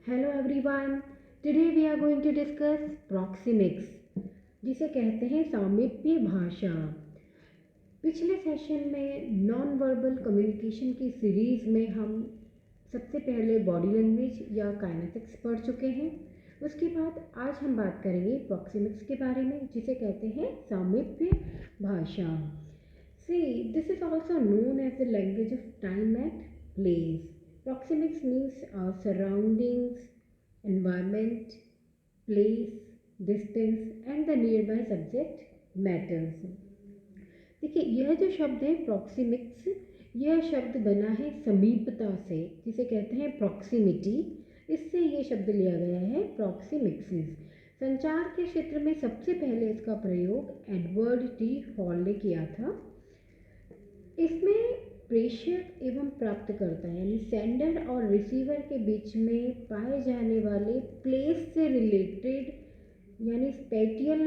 Hello everyone. Today we are going to discuss proxemics, जिसे कहते हैं सामीप्य भाषा। पिछले सेशन में नॉन वर्बल कम्युनिकेशन की सीरीज़ में हम सबसे पहले बॉडी लैंग्वेज या काइनेटिक्स पढ़ चुके हैं। उसके बाद आज हम बात करेंगे प्रॉक्सिमिक्स के बारे में, जिसे कहते हैं सामीप्य भाषा। See, this is also known as the language of time and place. Proxemics means surroundings, environment, place, distance and the nearby subject matters. देखिए, यह जो शब्द है प्रॉक्सिमिक्स, यह शब्द बना है समीपता से, जिसे कहते हैं प्रॉक्सिमिटी। इससे ये शब्द लिया गया है प्रॉक्सिमिक्सिस। संचार के क्षेत्र में सबसे पहले इसका प्रयोग एडवर्ड टी हॉल ने किया था। इसमें प्रेषक एवं प्राप्तकर्ता यानी सेंडर और रिसीवर के बीच में पाए जाने वाले प्लेस से रिलेटेड यानी स्पेटियल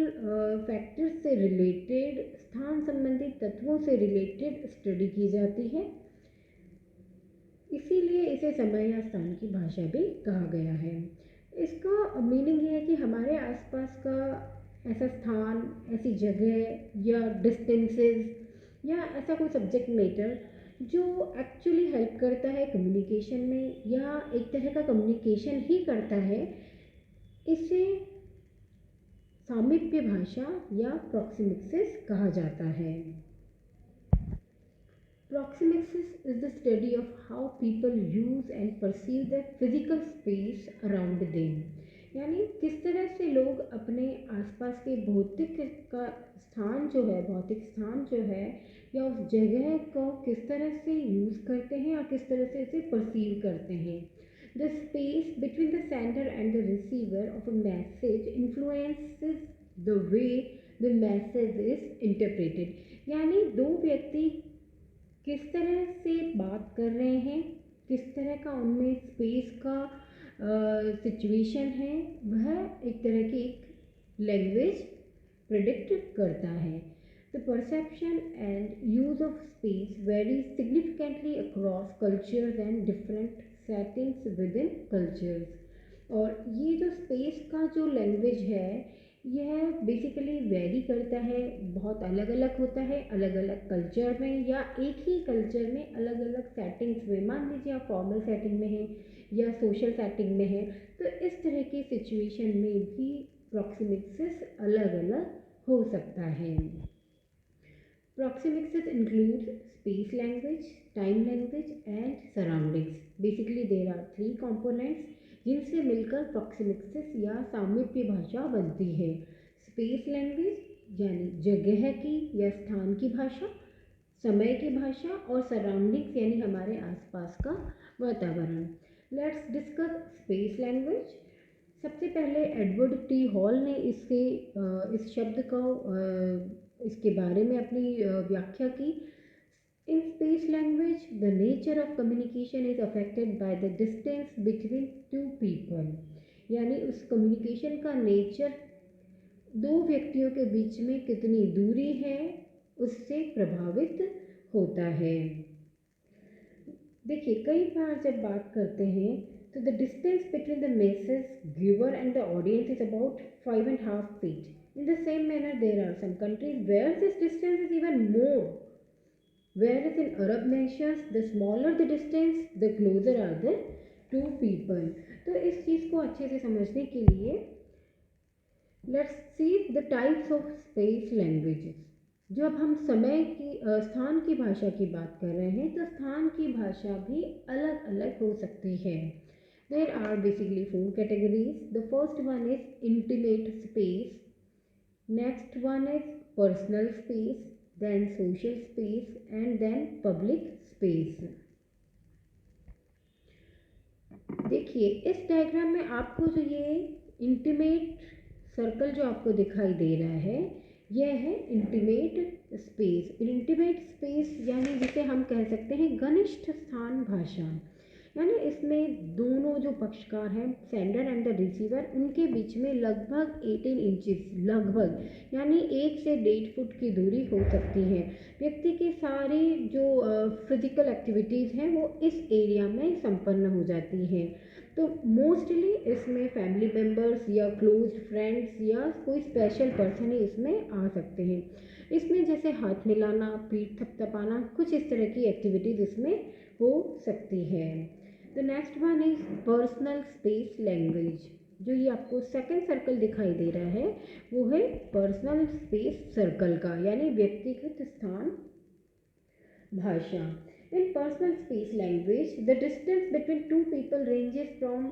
फैक्टर्स से रिलेटेड, स्थान संबंधी तत्वों से रिलेटेड स्टडी की जाती है। इसीलिए इसे समय या स्थान की भाषा भी कहा गया है। इसका मीनिंग ये है कि हमारे आसपास का ऐसा स्थान, ऐसी जगह या डिस्टेंसेस या ऐसा कोई सब्जेक्ट मैटर जो एक्चुअली हेल्प करता है कम्युनिकेशन में या एक तरह का कम्युनिकेशन ही करता है, इसे सामीप्य भाषा या प्रॉक्सिमिक्सिस कहा जाता है। Proxemics is the study of how people use and perceive the physical space around them. यानी किस तरह से लोग अपने आसपास के भौतिक स्थान जो है या उस जगह को किस तरह से यूज़ करते हैं और किस तरह से इसे परसीव करते हैं। The space between the sender and the receiver of a message influences the way the message is interpreted. यानी दो व्यक्ति किस तरह से बात कर रहे हैं, किस तरह का उनमें स्पेस का सिचुएशन है, वह एक तरह की एक लैंग्वेज प्रिडिक्ट करता है। The perception and use of space very significantly across cultures and different settings with in cultures. और ये जो स्पेस का जो लैंग्वेज है, यह बेसिकली वेरी करता है, बहुत अलग अलग होता है अलग अलग कल्चर में या एक ही कल्चर में अलग अलग सेटिंग्स में। मान लीजिए आप फॉर्मल सेटिंग में है या सोशल सेटिंग में है, तो इस तरह की सिचुएशन में भी प्रॉक्सिमिक्सिस अलग अलग हो सकता है। Proxemics includes space language, time language and surroundings. Basically there are three components जिनसे मिलकर प्रॉक्सिमिक्सिस या सामीप्य भाषा बनती है। स्पेस लैंग्वेज यानी जगह की या स्थान की भाषा, समय की भाषा, और सराउंडिंग्स यानी हमारे आसपास का वातावरण। Let's discuss space language. सबसे पहले एडवर्ड टी हॉल ने इस शब्द को इसके बारे में अपनी व्याख्या की। In space language the nature of communication is affected by the distance between two people. यानी उस कम्युनिकेशन का नेचर दो व्यक्तियों के बीच में कितनी दूरी है उससे प्रभावित होता है। देखिए, कई बार जब बात करते हैं तो the distance between the message giver and the audience is about 5.5 feet. In the same manner, there are some countries where this distance is even more. Whereas in Arab nations, the smaller the distance, the closer are the two people. तो इस चीज़ को अच्छे से समझने के लिए let's see the types of space languages. जब हम समय की स्थान की भाषा की बात कर रहे हैं तो स्थान की भाषा भी अलग अलग हो सकती है। There are basically 4 categories. The first one is intimate space. Next one is personal space, then social space and then public space. देखिए, इस डायग्राम में आपको जो ये इंटीमेट सर्कल जो आपको दिखाई दे रहा है, यह है इंटीमेट स्पेस। इंटीमेट स्पेस यानी जिसे हम कह सकते हैं घनिष्ठ स्थान भाषा। यानी इसमें दोनों जो पक्षकार हैं, सेंडर एंड द रिसीवर, उनके बीच में लगभग 18 इंचेस, लगभग यानी 1 से 1.5 फुट की दूरी हो सकती है। व्यक्ति की सारी जो फिजिकल एक्टिविटीज़ हैं वो इस एरिया में संपन्न हो जाती हैं। तो मोस्टली इसमें फैमिली मेम्बर्स या क्लोज फ्रेंड्स या कोई स्पेशल पर्सन ही इसमें आ सकते हैं। इसमें जैसे हाथ मिलाना, पीठ थपथपाना, कुछ इस तरह की एक्टिविटीज़ इसमें हो सकती है। The next one is personal space language. जो ये आपको सेकंड सर्कल दिखाई दे रहा है वो है पर्सनल स्पेस सर्कल का, यानी व्यक्तिगत स्थान भाषा। In personal space language, the distance between two people ranges from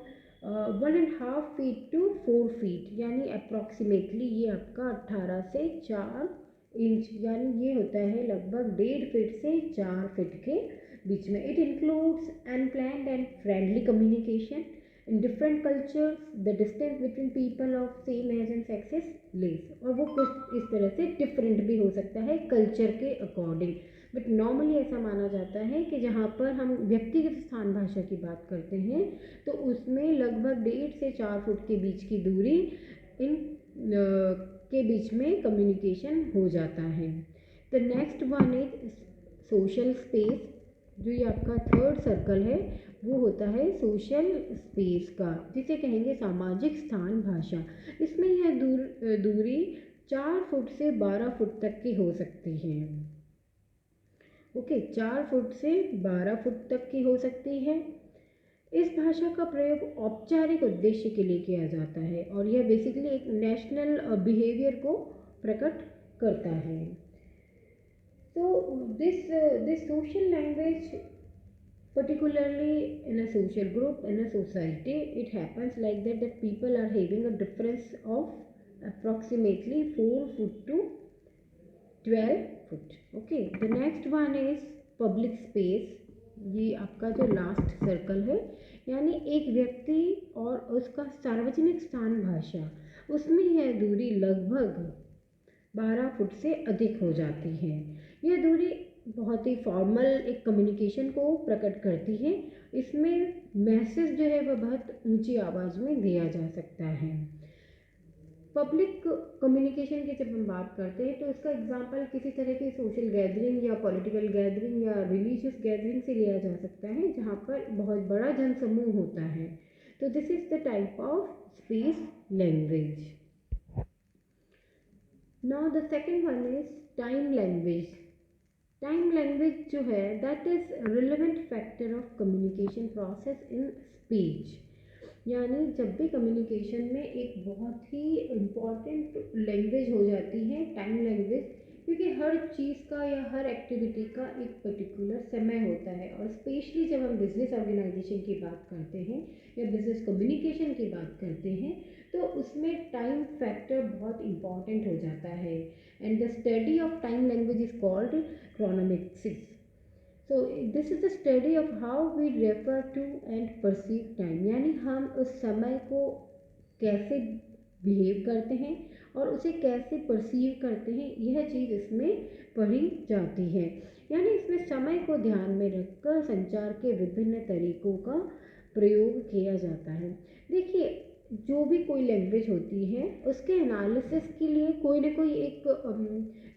1.5 feet to 4 feet, यानी अप्रॉक्सीमेटली ये आपका 18 से 4 इंच, यानी ये होता है लगभग 1.5 फीट से 4 फीट के बीच में। It includes unplanned and friendly communication in different cultures. The distance between people of same age and sex is less, और वो कुछ इस तरह से डिफरेंट भी हो सकता है कल्चर के अकॉर्डिंग, बट नॉर्मली ऐसा माना जाता है कि जहाँ पर हम व्यक्तिगत स्थान भाषा की बात करते हैं तो उसमें लगभग 1.5 से 4 फुट के बीच की दूरी इन के बीच में कम्युनिकेशन हो जाता है। The next one is social space. जो ये आपका थर्ड सर्कल है वो होता है सोशल स्पेस का, जिसे कहेंगे सामाजिक स्थान भाषा। इसमें यह दूरी 4 फुट से 12 फुट तक की हो सकती है। ओके, 4 फुट से 12 फुट तक की हो सकती है। इस भाषा का प्रयोग औपचारिक उद्देश्य के लिए किया जाता है और यह बेसिकली एक नेशनल बिहेवियर को प्रकट करता है। तो this social language particularly in a social group, in a society, it happens like that people are having a difference of approximately 4 foot to 12 foot. Okay, the next one is public space. ये आपका जो last circle है, यानी एक व्यक्ति और उसका सार्वजनिक स्थान भाषा, उसमें यह दूरी लगभग 12 फुट से अधिक हो जाती है। यह दूरी बहुत ही फॉर्मल एक कम्युनिकेशन को प्रकट करती है। इसमें मैसेज जो है वह बहुत ऊंची आवाज़ में दिया जा सकता है। पब्लिक कम्युनिकेशन की जब हम बात करते हैं तो इसका एग्जांपल किसी तरह की सोशल गैदरिंग या पॉलिटिकल गैदरिंग या रिलीजियस गैदरिंग से लिया जा सकता है जहाँ पर बहुत बड़ा जनसमूह होता है। तो this is the type of space language. Now the second one is time language. Time language जो है that is relevant factor of communication process in speech, यानी जब भी कम्युनिकेशन में एक बहुत ही इम्पॉर्टेंट लैंग्वेज हो जाती है टाइम लैंग्वेज, क्योंकि हर चीज़ का या हर एक्टिविटी का एक पर्टिकुलर समय होता है। और स्पेशली जब हम बिजनेस ऑर्गेनाइजेशन की बात करते हैं या बिजनेस कम्युनिकेशन की बात करते हैं तो उसमें टाइम फैक्टर बहुत इम्पॉर्टेंट हो जाता है। And the study of time language is called chronometrics. So this is the study of how we refer to and perceive time, यानी हम उस समय को कैसे बिहेव करते हैं और उसे कैसे परसीव करते हैं, यह चीज़ इसमें पढ़ी जाती है। यानी इसमें समय को ध्यान में रखकर संचार के विभिन्न तरीकों का प्रयोग किया जाता है। देखिए, जो भी कोई लैंग्वेज होती है उसके एनालिसिस के लिए कोई ना कोई एक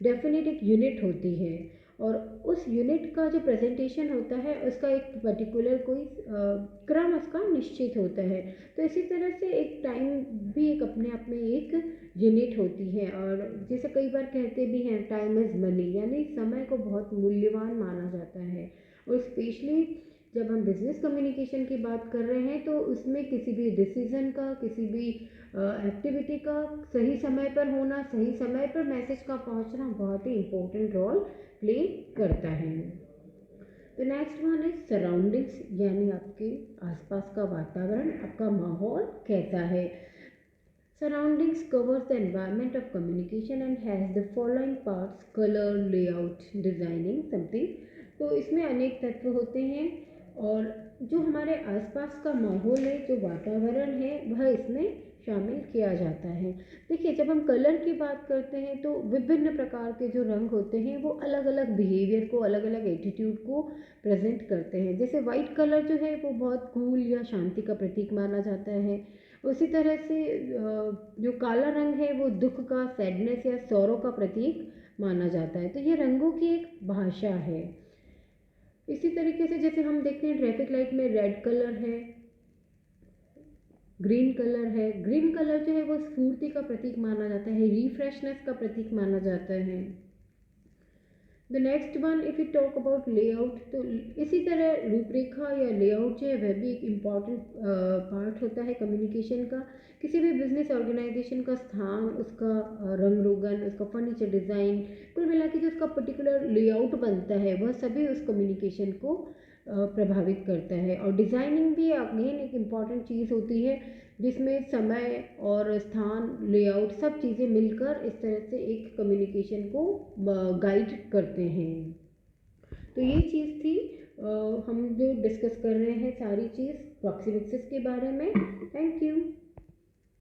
डेफिनेट एक यूनिट होती है और उस यूनिट का जो प्रेजेंटेशन होता है उसका एक पर्टिकुलर कोई क्रम उसका निश्चित होता है। तो इसी तरह से एक टाइम भी एक अपने आप में एक यूनिट होती है। और जैसे कई बार कहते भी हैं टाइम इज़ मनी, यानी समय को बहुत मूल्यवान माना जाता है। और स्पेशली जब हम बिजनेस कम्युनिकेशन की बात कर रहे हैं तो उसमें किसी भी डिसीज़न का, किसी भी एक्टिविटी का सही समय पर होना, सही समय पर मैसेज का पहुंचना बहुत ही इम्पोर्टेंट रोल प्ले करता है। तो नेक्स्ट वन इज सराउंडिंग्स, यानी आपके आसपास का वातावरण, आपका माहौल कैसा है। Surroundings covers the environment of communication and has the following parts: colour, layout, designing, something. तो इसमें अनेक तत्व होते हैं और जो हमारे आसपास का माहौल है, जो वातावरण है, वह इसमें शामिल किया जाता है। देखिए, जब हम कलर की बात करते हैं तो विभिन्न प्रकार के जो रंग होते हैं वो अलग अलग बिहेवियर को, अलग अलग एटीट्यूड को प्रेजेंट करते हैं। जैसे वाइट कलर जो है वो बहुत कूल या शांति का प्रतीक माना जाता है। उसी तरह से जो काला रंग है वो दुख का, सैडनेस या सौरों का प्रतीक माना जाता है। तो ये रंगों की एक भाषा है। इसी तरीके से जैसे हम देखते हैं ट्रैफिक लाइट में रेड कलर है ग्रीन कलर है, ग्रीन कलर जो है वो स्फूर्ति का प्रतीक माना जाता है, रिफ्रेशनेस का प्रतीक माना जाता है। The next one if you talk about layout, तो इसी तरह रूपरेखा या लेआउट जो है वह भी एक इम्पॉर्टेंट पार्ट होता है कम्युनिकेशन का। किसी भी बिजनेस ऑर्गेनाइजेशन का स्थान, उसका रंग रोगन, उसका फर्नीचर डिज़ाइन, कुल मिला के जो उसका पर्टिकुलर लेआउट बनता है वह सभी उस कम्युनिकेशन को प्रभावित करता है। और डिज़ाइनिंग भी अगेन एक इम्पॉर्टेंट चीज़ होती है जिसमें समय और स्थान, लेआउट सब चीज़ें मिलकर इस तरह से एक कम्युनिकेशन को गाइड करते हैं। तो ये चीज़ थी, हम जो डिस्कस कर रहे हैं सारी चीज़ प्रॉक्सिमिक्सिस के बारे में। Thank you.